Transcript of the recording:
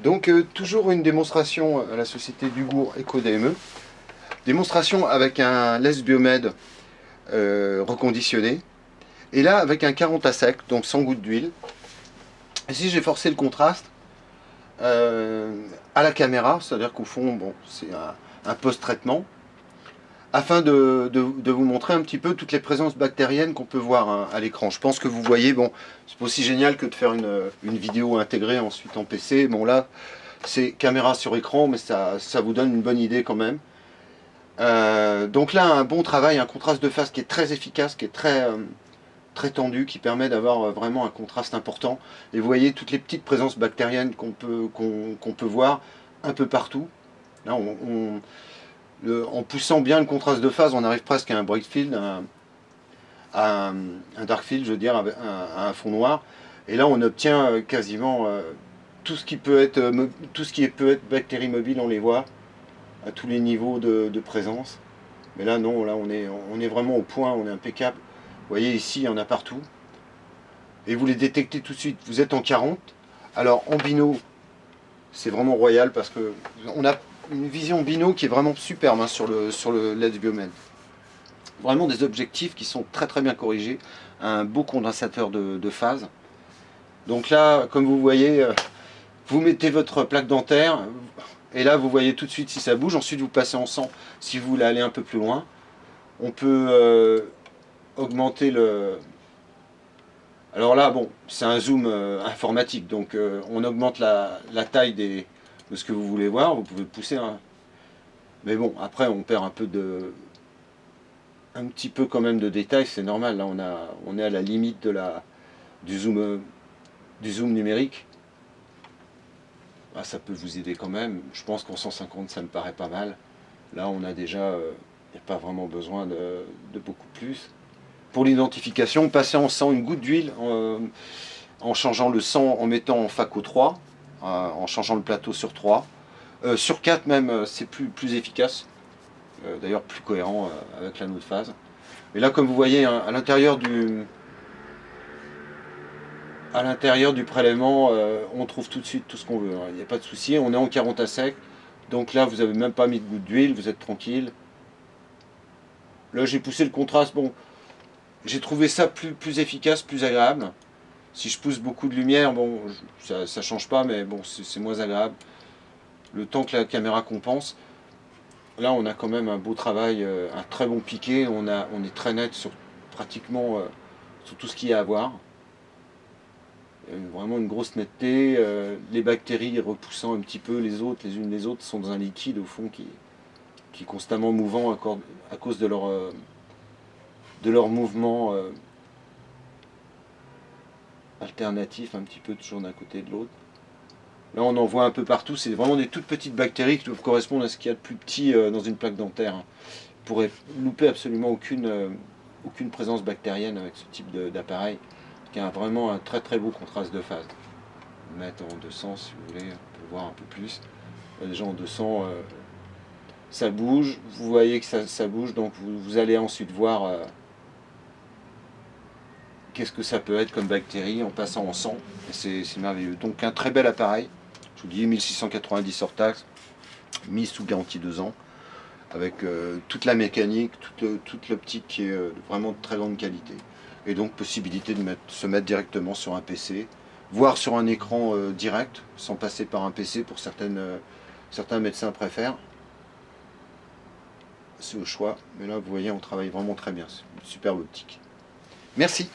Donc toujours une démonstration à la société Dugour Eco-DME. Démonstration avec un lest Biomed reconditionné. Et là avec un 40 à sec, donc sans goutte d'huile. Ici j'ai forcé le contraste à la caméra, c'est-à-dire qu'au fond bon, c'est un post-traitement. Afin de vous montrer un petit peu toutes les présences bactériennes qu'on peut voir hein, à l'écran. Je pense que vous voyez, bon, c'est pas aussi génial que de faire une vidéo intégrée ensuite en PC. Bon là, c'est caméra sur écran, mais ça vous donne une bonne idée quand même. Donc là, un bon travail, un contraste de phase qui est très efficace, qui est très tendu, qui permet d'avoir vraiment un contraste important. Et vous voyez toutes les petites présences bactériennes qu'on peut voir un peu partout. Là, en poussant bien le contraste de phase, on arrive presque à un bright field, à un dark field, je veux dire, à un fond noir. Et là, on obtient quasiment tout ce qui peut être bactéries mobiles, on les voit à tous les niveaux de présence. Mais là, non, là, on est vraiment au point, on est impeccable. Vous voyez, ici, il y en a partout. Et vous les détectez tout de suite. Vous êtes en 40. Alors, en bino, c'est vraiment royal parce que on a une vision bino qui est vraiment superbe hein, sur le lest Biomed. Vraiment des objectifs qui sont très bien corrigés, un beau condensateur de phase. Donc là, comme vous voyez, vous mettez votre plaque dentaire, et là vous voyez tout de suite si ça bouge. Ensuite vous passez en 100 si vous voulez aller un peu plus loin. On peut augmenter le... Alors là, bon, c'est un zoom informatique, donc on augmente la taille de ce que vous voulez voir. Vous pouvez pousser un... Mais bon, après on perd un petit peu quand même de détails, c'est normal. Là on est à la limite du zoom numérique. Ah, ça peut vous aider quand même. Je pense qu'en 150 ça me paraît pas mal. Là on a déjà, il n'y a pas vraiment besoin de beaucoup plus. Pour l'identification, passer en 100 une goutte d'huile en changeant le 100, en mettant en Phaco 3, en changeant le plateau sur 3. Sur 4 même, c'est plus efficace. D'ailleurs plus cohérent avec l'anneau de phase. Mais là, comme vous voyez, hein, à l'intérieur du prélèvement, on trouve tout de suite tout ce qu'on veut. Il n'y a pas de souci, on est en 40 à sec. Donc là, vous n'avez même pas mis de goutte d'huile, vous êtes tranquille. Là, j'ai poussé le contraste. Bon, j'ai trouvé ça plus efficace, plus agréable. Si je pousse beaucoup de lumière, bon, ça ne change pas, mais bon, c'est moins agréable. Le temps que la caméra compense. Là, on a quand même un beau travail, un très bon piqué. On est très net sur pratiquement sur tout ce qu'il y a à voir. Vraiment une grosse netteté. Les bactéries repoussant un petit peu les unes les autres, sont dans un liquide au fond qui est constamment mouvant à cause de leur mouvement alternatif, un petit peu toujours d'un côté et de l'autre. Là on en voit un peu partout, c'est vraiment des toutes petites bactéries qui doivent correspondre à ce qu'il y a de plus petit dans une plaque dentaire. Vous ne pourrez louper absolument aucune présence bactérienne avec ce type d'appareil, qui a vraiment un très beau contraste de phase. On va mettre en 200 si vous voulez, on peut voir un peu plus. Déjà en 200, ça bouge, vous voyez que ça bouge, donc vous allez ensuite voir qu'est-ce que ça peut être comme bactérie en passant en 100, et c'est merveilleux. Donc un très bel appareil. Je vous dis 1690 hors taxe, mis sous garantie 2 ans, avec toute la mécanique, toute l'optique qui est vraiment de très grande qualité. Et donc possibilité de se mettre directement sur un PC, voire sur un écran direct, sans passer par un PC pour certains médecins préfèrent. C'est au choix, mais là vous voyez on travaille vraiment très bien, c'est une superbe optique. Merci.